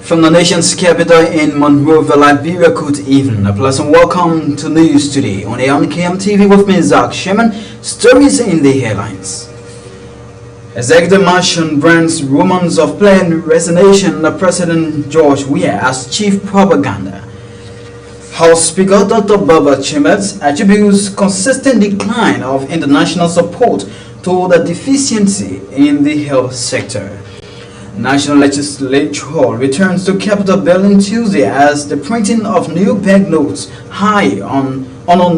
From the nation's capital in Monrovia, Liberia, good evening. A pleasant welcome to news today on KMTV with me, Zach Sherman. Stories in the headlines. Executive Mansion brands rumors of planned resignation of President George Weah as chief propaganda. House Speaker Dr. Baba Chambers attributes consistent decline of international support to the deficiency in the health sector. National Legislature returns to Capitol Building Tuesday as the printing of new banknotes high on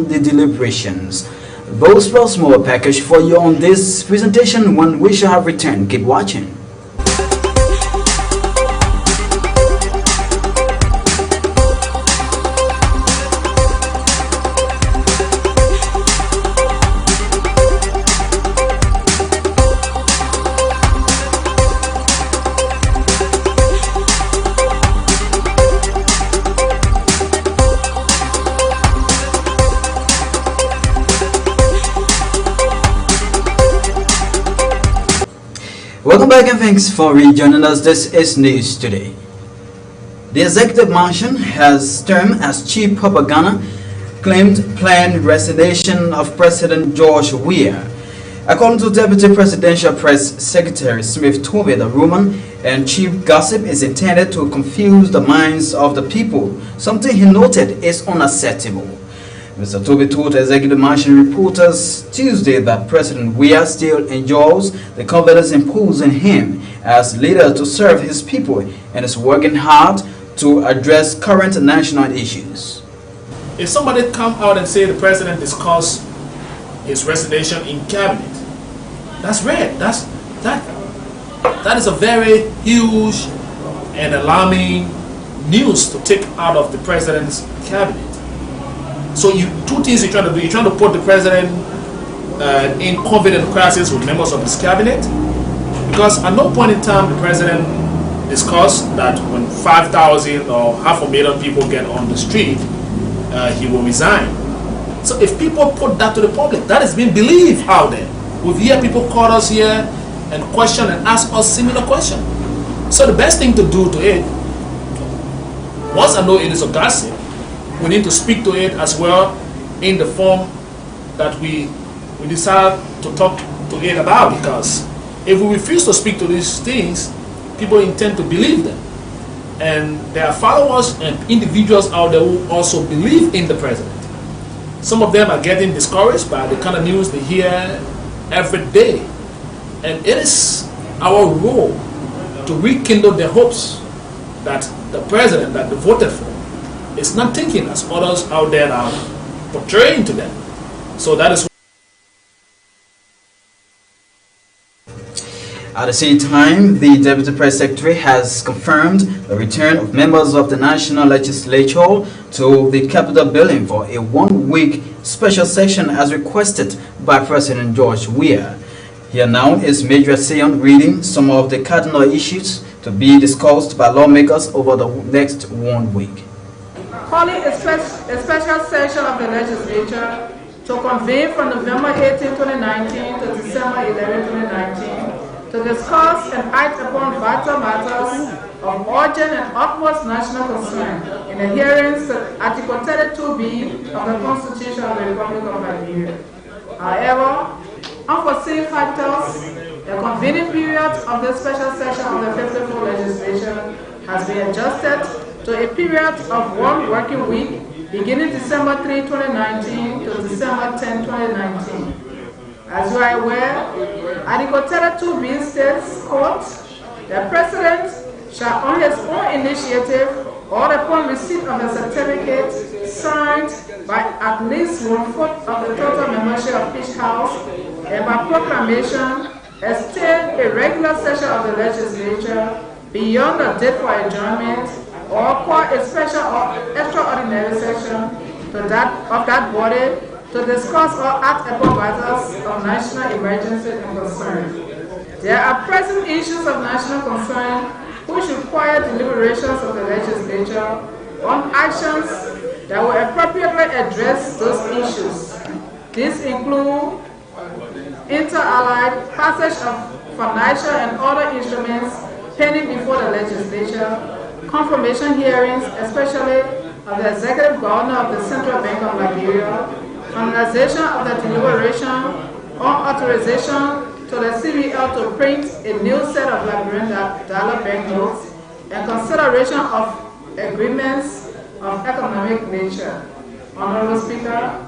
the deliberations. Those plus more package for you on this presentation when we shall have returned. Keep watching. Welcome back and thanks for rejoining us. This is News Today. The Executive Mansion has termed as chief propaganda claimed planned resignation of President George Weah. According to Deputy Presidential Press Secretary Smith Toby, the rumor and cheap gossip is intended to confuse the minds of the people, something he noted is unacceptable. Mr. Toby told Executive Mansion reporters Tuesday that President Weah still enjoys the confidence imposed in him as leader to serve his people and is working hard to address current national issues. If somebody come out and say the president discussed his resignation in cabinet, that's rare. That is a very huge and alarming news to take out of the president's cabinet. So two things you're trying to do. You're trying to put the president in confident crisis with members of his cabinet, because at no point in time the president discussed that when 5,000 or 500,000 people get on the street, he will resign. So if people put that to the public, that is being believed out there. We've heard people call us here and question and ask us similar question. So the best thing to do to it, once I know it is a gossip, we need to speak to it as well in the form that we decide to talk to it about, because if we refuse to speak to these things, people intend to believe them. And there are followers and individuals out there who also believe in the president. Some of them are getting discouraged by the kind of news they hear every day. And it is our role to rekindle their hopes that the president that they voted for is not thinking as others out there are portraying to them. So that is. At the same time, the Deputy Press Secretary has confirmed the return of members of the National Legislature to the Capitol Building for a one-week special session as requested by President George Weah. Here now is Major Sion reading some of the cardinal issues to be discussed by lawmakers over the next 1 week. Calling a special session of the legislature to convene from November 18, 2019 to December 11, 2019 to discuss and act upon vital matters of urgent and utmost national concern in adherence to Article 32B of the Constitution of the Republic of Liberia. However, unforeseen factors, the convening period of the special session of the 54th legislature has been adjusted to a period of 1 working week beginning December 3, 2019 to December 10, 2019. As you are aware, Article 32B states, quote, the President shall on his own initiative or upon receipt of a certificate signed by at least 1/4 of the total membership of each House and by proclamation extend a regular session of the legislature beyond the date for adjournment, or call a special or extraordinary session of that body to discuss or act upon matters of national emergency and concern. There are present issues of national concern which require deliberations of the legislature on actions that will appropriately address those issues. These include inter-allied passage of financial and other instruments pending before the legislature, confirmation hearings, especially of the Executive Governor of the Central Bank of Liberia, finalization of the deliberation or authorization to the CBL to print a new set of Liberian dollar banknotes, and consideration of agreements of economic nature. Honorable Speaker,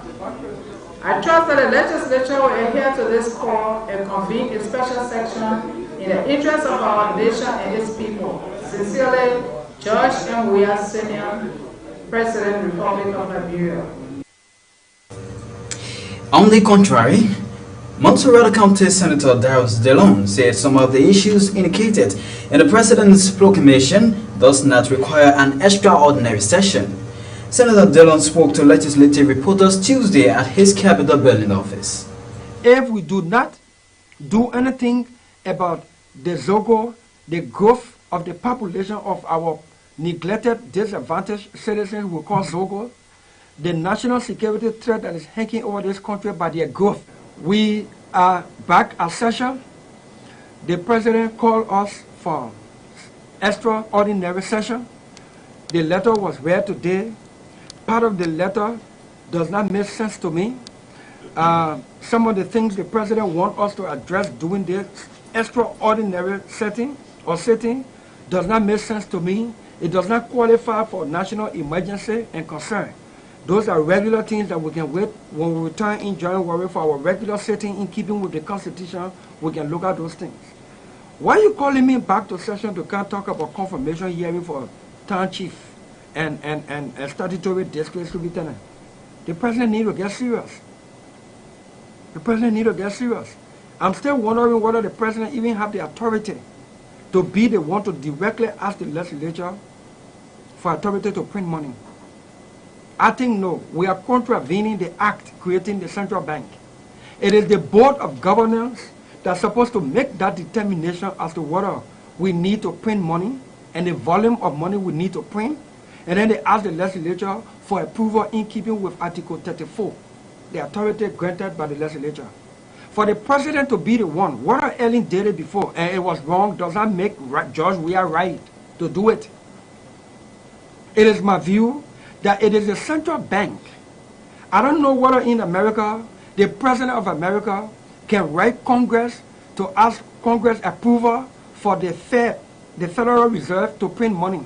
I trust that the legislature will adhere to this call and convene a special section in the interest of our nation and its people. Sincerely, George M. Weah, Senior, President, Republic of Liberia. On the contrary, Montserrat County Senator Darius Delon said some of the issues indicated in the President's proclamation does not require an extraordinary session. Senator Delon spoke to legislative reporters Tuesday at his Capitol Building office. If we do not do anything about the Zogo, the growth of the population of our neglected, disadvantaged citizens we call Zogo, the national security threat that is hanging over this country by their growth, we are back at session. The President called us for extraordinary session. The letter was read today. Part of the letter does not make sense to me. Some of the things the President wants us to address during this extraordinary sitting does not make sense to me. It does not qualify for national emergency and concern. Those are regular things that we can wait when we return in January for our regular sitting in keeping with the Constitution. We can look at those things. Why are you calling me back to session to come talk about confirmation hearing for town chief and statutory district superintendent? The President needs to get serious. The President needs to get serious. I'm still wondering whether the President even have the authority to be the one to directly ask the legislature for authority to print money. I think no. We are contravening the act creating the central bank. It is the Board of Governors that's supposed to make that determination as to whether we need to print money and the volume of money we need to print, and then they ask the legislature for approval in keeping with Article 34, the authority granted by the legislature. For the President to be the one, what Ellen did it before and it was wrong, does not make George Weah right to do it. It is my view that it is the central bank. I don't know whether in America, the President of America can write Congress to ask Congress approval for the Federal Reserve to print money.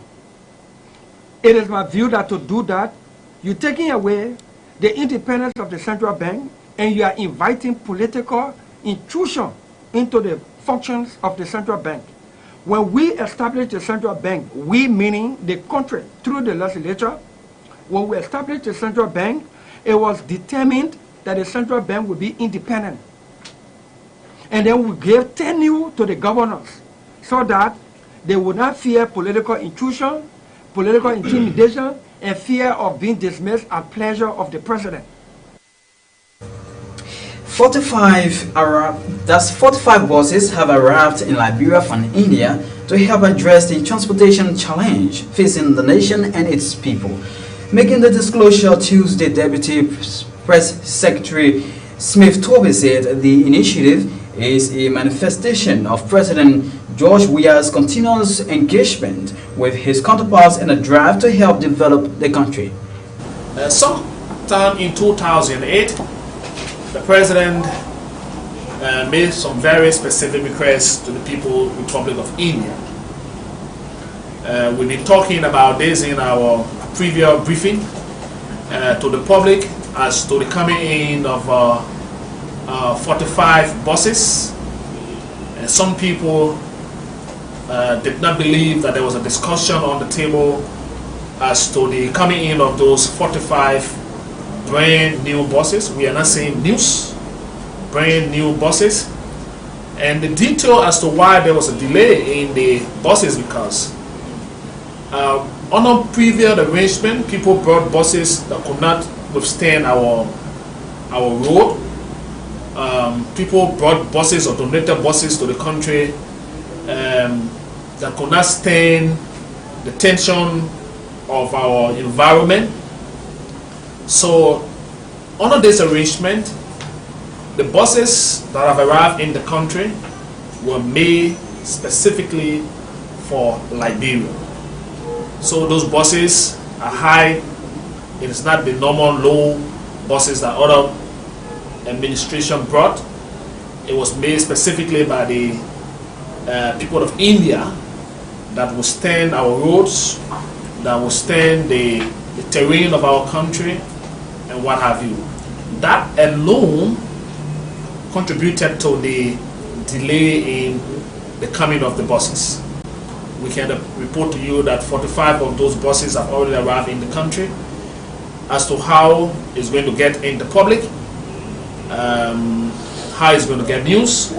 It is my view that to do that, you're taking away the independence of the central bank and you are inviting political intrusion into the functions of the central bank. When we established the central bank, we meaning the country through the legislature, when we established the central bank, it was determined that the central bank would be independent. And then we gave tenure to the governors so that they would not fear political intrusion, political intimidation, and fear of being dismissed at pleasure of the President. 45 buses have arrived in Liberia from India to help address the transportation challenge facing the nation and its people. Making the disclosure Tuesday, Deputy Press Secretary Smith Toby said the initiative is a manifestation of President George Weah's continuous engagement with his counterparts in a drive to help develop the country. Sometime in 2008, the President made some very specific requests to the People's Republic of India. We've been talking about this in our previous briefing to the public as to the coming in of 45 buses. And some people did not believe that there was a discussion on the table as to the coming in of those 45 brand new buses. We are not saying news, brand new buses. And the detail as to why there was a delay in the buses, because on a previous arrangement, people brought buses that could not withstand our road. People brought buses or donated buses to the country that could not stand the tension of our environment. So, under this arrangement, the buses that have arrived in the country were made specifically for Liberia. So those buses are high. It is not the normal low buses that other administration brought. It was made specifically by the people of India that will stand our roads, that will stand the terrain of our country, and what have you. That alone contributed to the delay in the coming of the buses. We can report to you that 45 of those buses have already arrived in the country. As to how it's going to get in the public, how it's going to get news,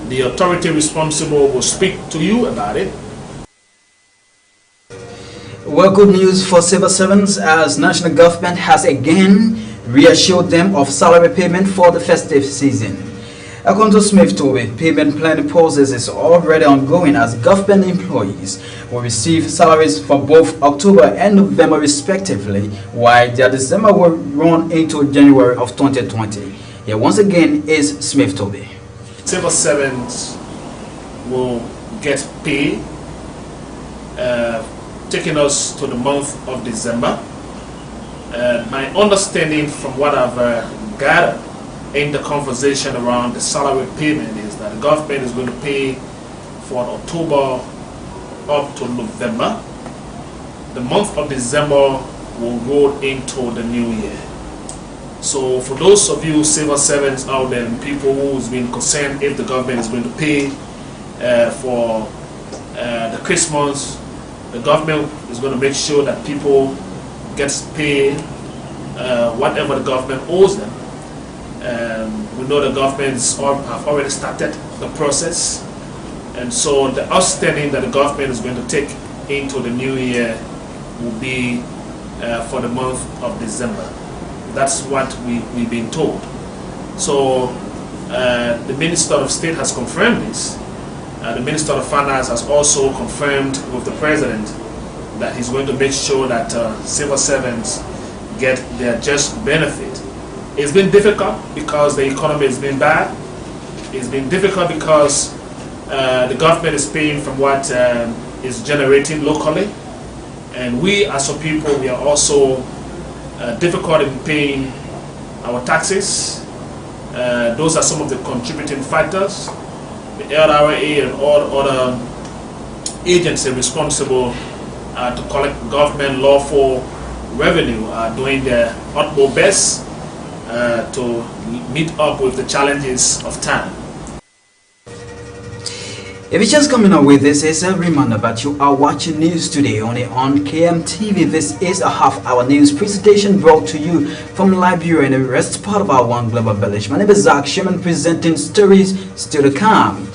the authority responsible will speak to you about it. Well, good news for civil servants as national government has again reassured them of salary payment for the festive season. According to Smith-Toby, payment planning process is already ongoing as government employees will receive salaries for both October and November respectively, while their December will run into January of 2020. Here once again is Smith-Toby. Civil servants will get paid, taking us to the month of December. My understanding from what I've gathered in the conversation around the salary payment is that the government is going to pay for October up to November. The month of December will roll into the new year. So for those of you civil servants out there and people who's been concerned if the government is going to pay for the Christmas, the government is going to make sure that people gets paid whatever the government owes them. We know the governments have already started the process, and so the outstanding that the government is going to take into the new year will be for the month of December. That's what we've been told. So the Minister of State has confirmed this. The Minister of Finance has also confirmed with the President that he's going to make sure that civil servants get their just benefit. It's been difficult because the economy has been bad. It's been difficult because the government is paying from what is generating locally. And we as a people, we are also difficult in paying our taxes. Those are some of the contributing factors. The LRA and all other agencies responsible to collect government lawful revenue are doing their utmost best to meet up with the challenges of time. If you're just coming up with this, it's a reminder that you are watching News Today only on KMTV. This is a half-hour news presentation brought to you from Liberia and the rest part of our One Global Village. My name is Zach Sherman, presenting stories still to come.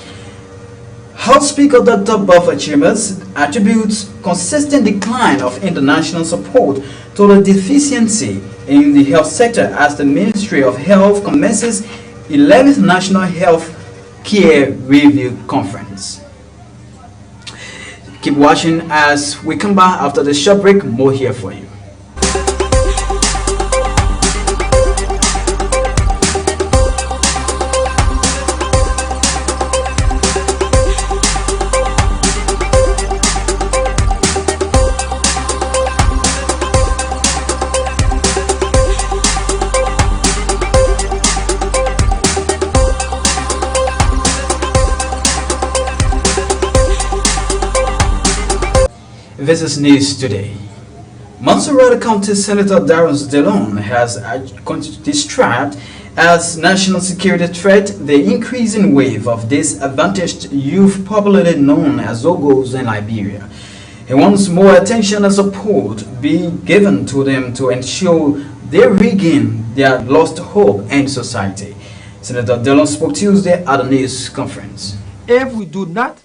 House Speaker Dr. Buffer Chambers attributes consistent decline of international support to the deficiency in the health sector as the Ministry of Health commences 11th National Health Care Review Conference. Keep watching as we come back after the short break. More here for you. This is News Today. Montserrat County Senator Darius DeLone has described as national security threat the increasing wave of disadvantaged youth popularly known as Zogos in Liberia. He wants more attention and support be given to them to ensure they regain their lost hope in society. Senator DeLone spoke Tuesday at a news conference. If we do not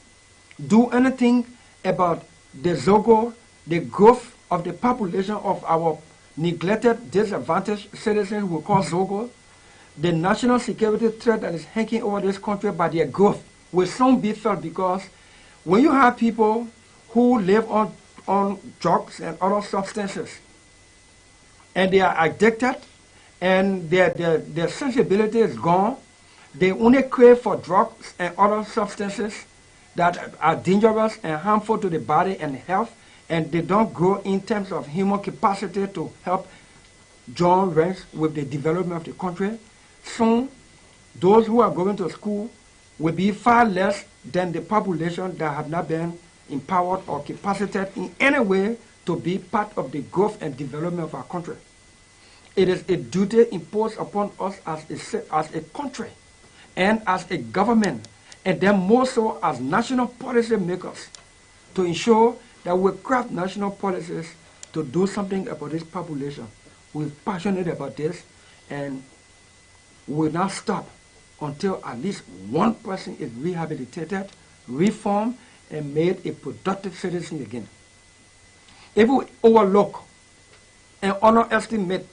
do anything about the Zogo, the growth of the population of our neglected, disadvantaged citizens we call Zogo, the national security threat that is hanging over this country by their growth will soon be felt, because when you have people who live on drugs and other substances and they are addicted and their sensibility is gone, they only crave for drugs and other substances that are dangerous and harmful to the body and health, and they don't grow in terms of human capacity to help join ranks with the development of the country, soon those who are going to school will be far less than the population that have not been empowered or capacitated in any way to be part of the growth and development of our country. It is a duty imposed upon us as a country and as a government, and then more so as national policy makers, to ensure that we craft national policies to do something about this population. We're passionate about this, and will not stop until at least one person is rehabilitated, reformed, and made a productive citizen again. If we overlook and underestimate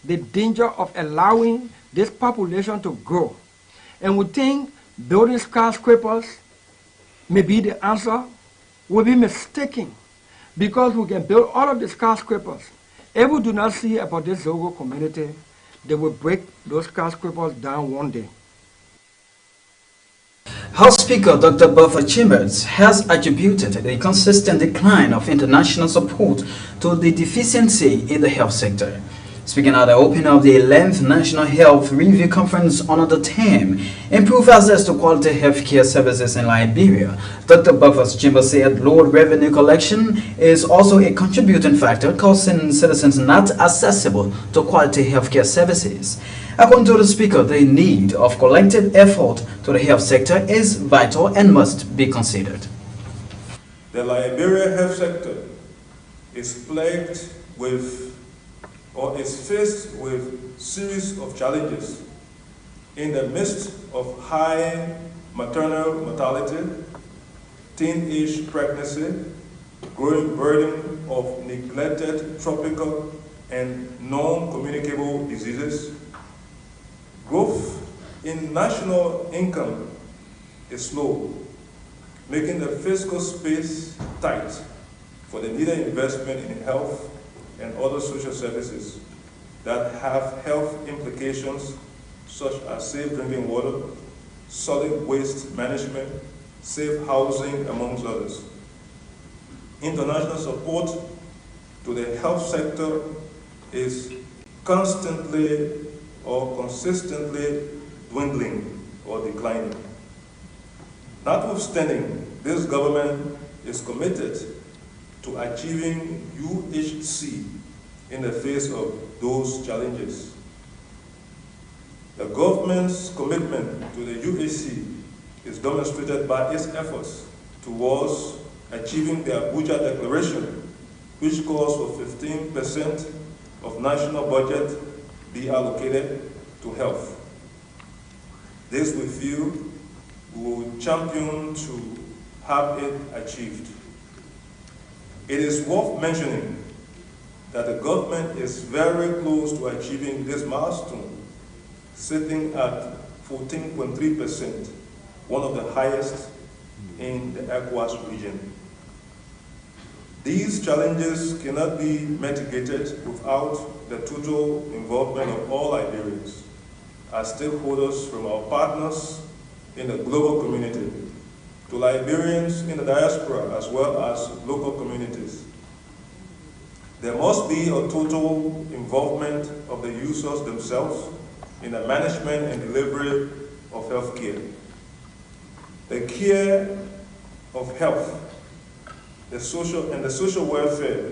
the danger of allowing this population to grow, and we think building skyscrapers may be the answer, we'll be mistaken, because we can build all of the skyscrapers. If we do not see about this Zogo community, they will break those skyscrapers down one day. House Speaker Dr. Buffer Chambers has attributed the consistent decline of international support to the deficiency in the health sector. Speaking at the opening of the 11th National Health Review Conference under the theme, Improve Access to Quality Healthcare Services in Liberia, Dr. Buffer's chamber said low revenue collection is also a contributing factor causing citizens not accessible to quality healthcare services. According to the Speaker, the need of collective effort to the health sector is vital and must be considered. The Liberia health sector is plagued with or is faced with series of challenges in the midst of high maternal mortality, teen-age pregnancy, growing burden of neglected tropical and non-communicable diseases. Growth in national income is slow, making the fiscal space tight for the needed investment in health and other social services that have health implications such as safe drinking water, solid waste management, safe housing, amongst others. International support to the health sector is constantly or consistently dwindling or declining. Notwithstanding, this government is committed to achieving UHC in the face of those challenges. The government's commitment to the UHC is demonstrated by its efforts towards achieving the Abuja Declaration, which calls for 15% of national budget be allocated to health. This we feel we will champion to have it achieved. It is worth mentioning that the government is very close to achieving this milestone, sitting at 14.3%, one of the highest in the ECOWAS region. These challenges cannot be mitigated without the total involvement of all Liberians as stakeholders, from our partners in the global community to Liberians in the diaspora as well as local communities. There must be a total involvement of the users themselves in the management and delivery of health care. The care of health, the social welfare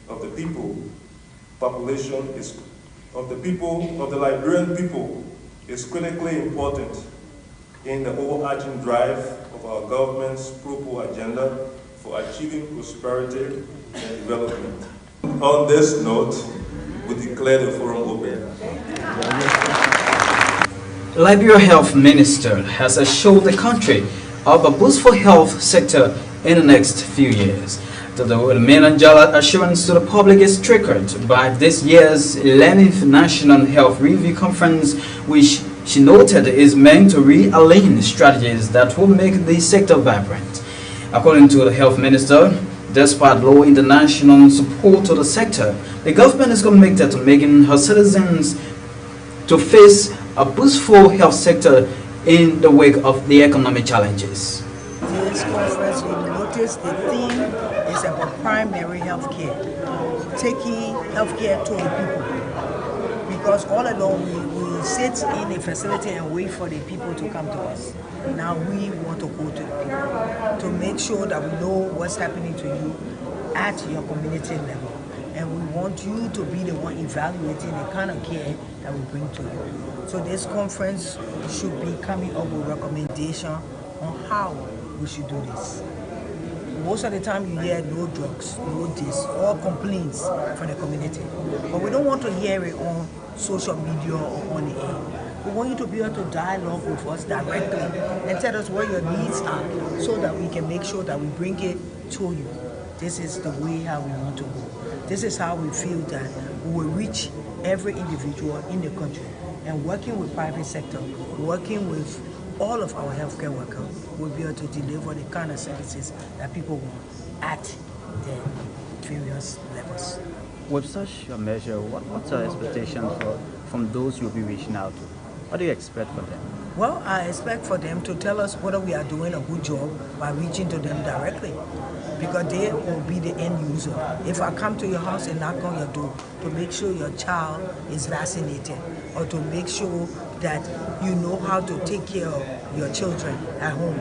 of the people, population is of the Liberian people is critically important in the overarching drive of our government's pro-poor agenda for achieving prosperity and development. On this note, we declare the forum open. Liberia Health Minister has assured the country of a boost for health sector in the next few years. The Menanjala assurance to the public is triggered by this year's 11th National Health Review Conference, which she noted is meant to realign strategies that will make the sector vibrant. According to the Health Minister, despite low international support to the sector, the government is committed to making her citizens to face a boostful health sector in the wake of the economic challenges. this conference, you notice the theme is about primary health care, taking health care to the people. Because all along we sit in a facility and wait for the people to come to us. Now we want to go to the people to make sure that we know what's happening to you at your community level. And we want you to be the one evaluating the kind of care that we bring to you. So this conference should be coming up with recommendation on how we should do this. Most of the time you hear no drugs, no this, all complaints from the community. But we don't want to hear it on social media or on the air. We want you to be able to dialogue with us directly and tell us what your needs are so that we can make sure that we bring it to you. This is the way how we want to go. This is how we feel that we will reach every individual in the country. And working with private sector, working with all of our healthcare workers, will be able to deliver the kind of services that people want at the various levels. With such a measure, what's our expectation from those you'll be reaching out to? What do you expect from them? Well, I expect for them to tell us whether we are doing a good job by reaching to them directly, because they will be the end user. If I come to your house and knock on your door to make sure your child is vaccinated, or to make sure that you know how to take care of your children at home,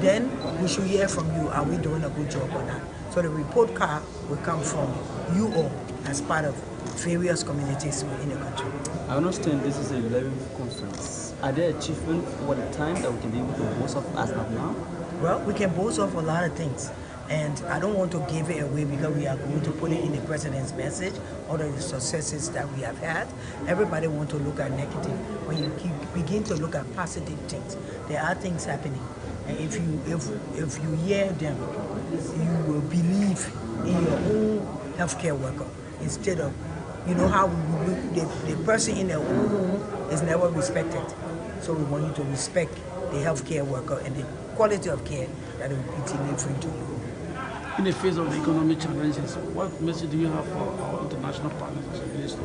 then we should hear from you, are we doing a good job or not? So the report card will come from you all as part of various communities within the country. I understand this is a 11th conference. Are there achievements over the time that we can be able to boast of as of now? Well, we can boast of a lot of things. And I don't want to give it away because we are going to put it in the president's message, all the successes that we have had. Everybody wants to look at negative. When you begin to look at positive things, there are things happening. And if you hear them, you will believe in your own healthcare worker instead of, you know how the person in their own home is never respected. So we want you to respect the healthcare worker and the quality of care that will be delivered to you. In the face of the economic challenges, what message do you have for our international partners as it relates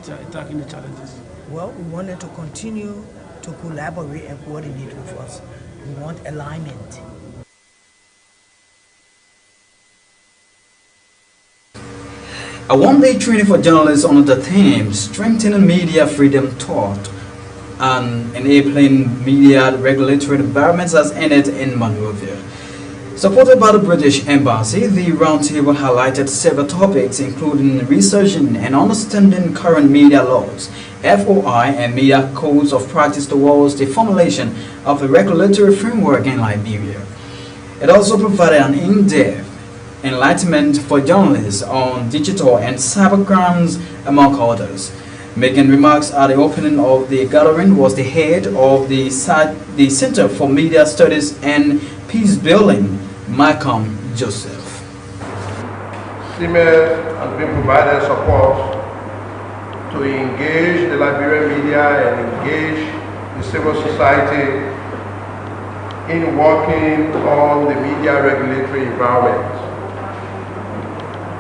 to attacking the challenges? Well, we wanted to continue to collaborate and coordinate with us. We want alignment. A one-day training for journalists on the theme Strengthening Media Freedom Thought and Enabling Media Regulatory Environments has ended in Monrovia. Supported by the British Embassy, the roundtable highlighted several topics including researching and understanding current media laws, FOI and media codes of practice towards the formulation of a regulatory framework in Liberia. It also provided an in-depth enlightenment for journalists on digital and cyber crimes, among others. Making remarks at the opening of the gathering was the head of the Center for Media Studies and Peace Building, Malcolm Joseph. CMED has been provided support to engage the Liberian media and engage the civil society in working on the media regulatory environment.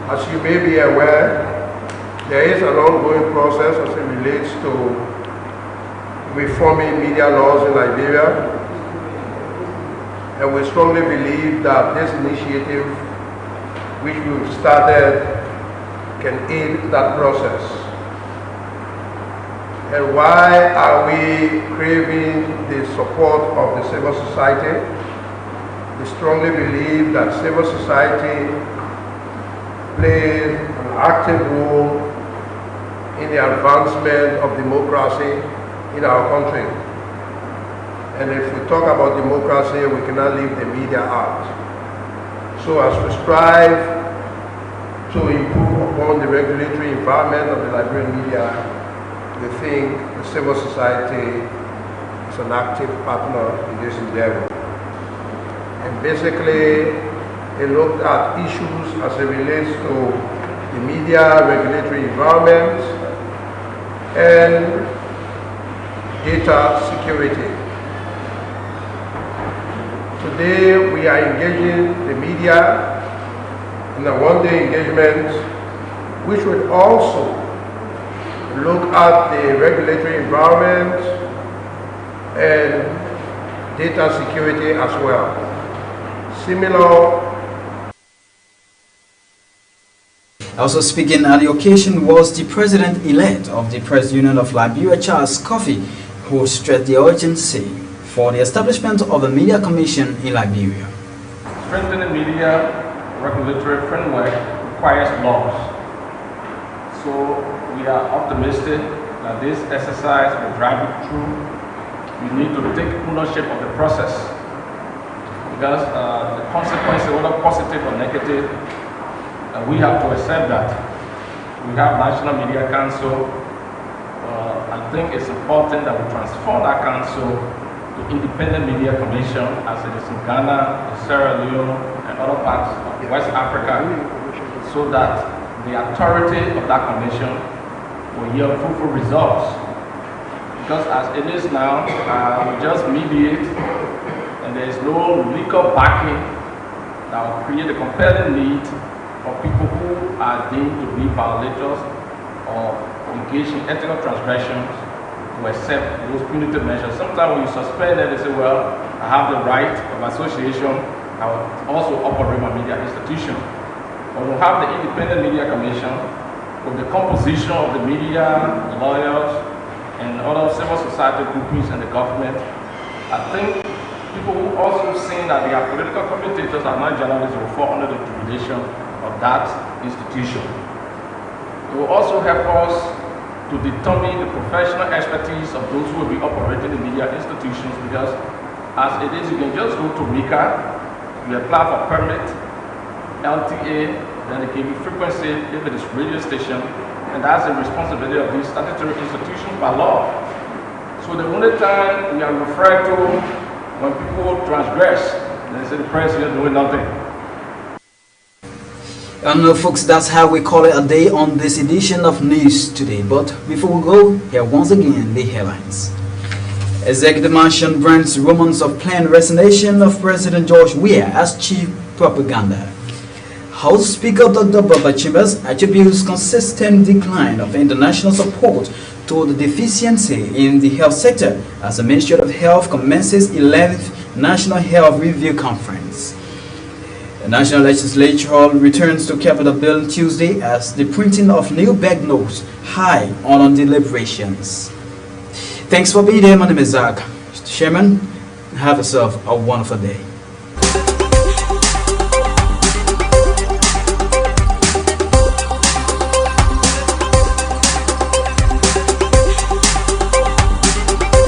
As you may be aware, there is an ongoing process as it relates to reforming media laws in Liberia, and we strongly believe that this initiative, which we've started, can aid that process. And why are we craving the support of the civil society? We strongly believe that civil society plays an active role in the advancement of democracy in our country. And if we talk about democracy, we cannot leave the media out. So as we strive to improve upon the regulatory environment of the Liberian media, we think the civil society is an active partner in this endeavor. And basically, it looked at issues as it relates to the media regulatory environment and data security. Today we are engaging the media in a one-day engagement which would also look at the regulatory environment and data security as well. Similar. Also speaking at the occasion was the president-elect of the Press Union of Liberia, Charles Coffey, who stressed the urgency for the establishment of a media commission in Liberia. Strengthening media regulatory framework requires laws. So we are optimistic that this exercise will drive it through. We need to take ownership of the process because the consequences, whether positive or negative, we have to accept that. We have National Media Council. I think it's important that we transform that council to Independent Media Commission as it is in Ghana, in Sierra Leone, and other parts of West Africa, so that the authority of that commission will yield fruitful results. Because as it is now, we just mediate, and there is no legal backing that will create a compelling need for people who are deemed to be violators or engage in ethical transgressions to accept those punitive measures. Sometimes when you suspend them, they say, well, I have the right of association, I will also operate my media institution. But we have the Independent Media Commission with the composition of the media, lawyers, and other civil society groupings and the government. I think people who also seen that they are political commentators are not journalists will fall under the jurisdiction of that institution. It will also help us to determine the professional expertise of those who will be operating the media institutions, because as it is, you can just go to MICA, you apply for permit, LTA, then they give you frequency if it is radio station, and that's the responsibility of these statutory institutions by law. So the only time we are referred to when people transgress, they say the press is doing nothing. And folks, that's how we call it a day on this edition of News Today. But before we go, here once again the headlines. Executive Mansion brands rumors of planned resignation of President George Weah as chief propaganda. House Speaker Dr. Baba Chambers attributes consistent decline of international support to the deficiency in the health sector as the Ministry of Health commences 11th National Health Review Conference. The National Legislature returns to Capitol Building Tuesday as the printing of new bank notes high on deliberations. Thanks for being here. My name is Zach Sherman. Have yourself a wonderful day.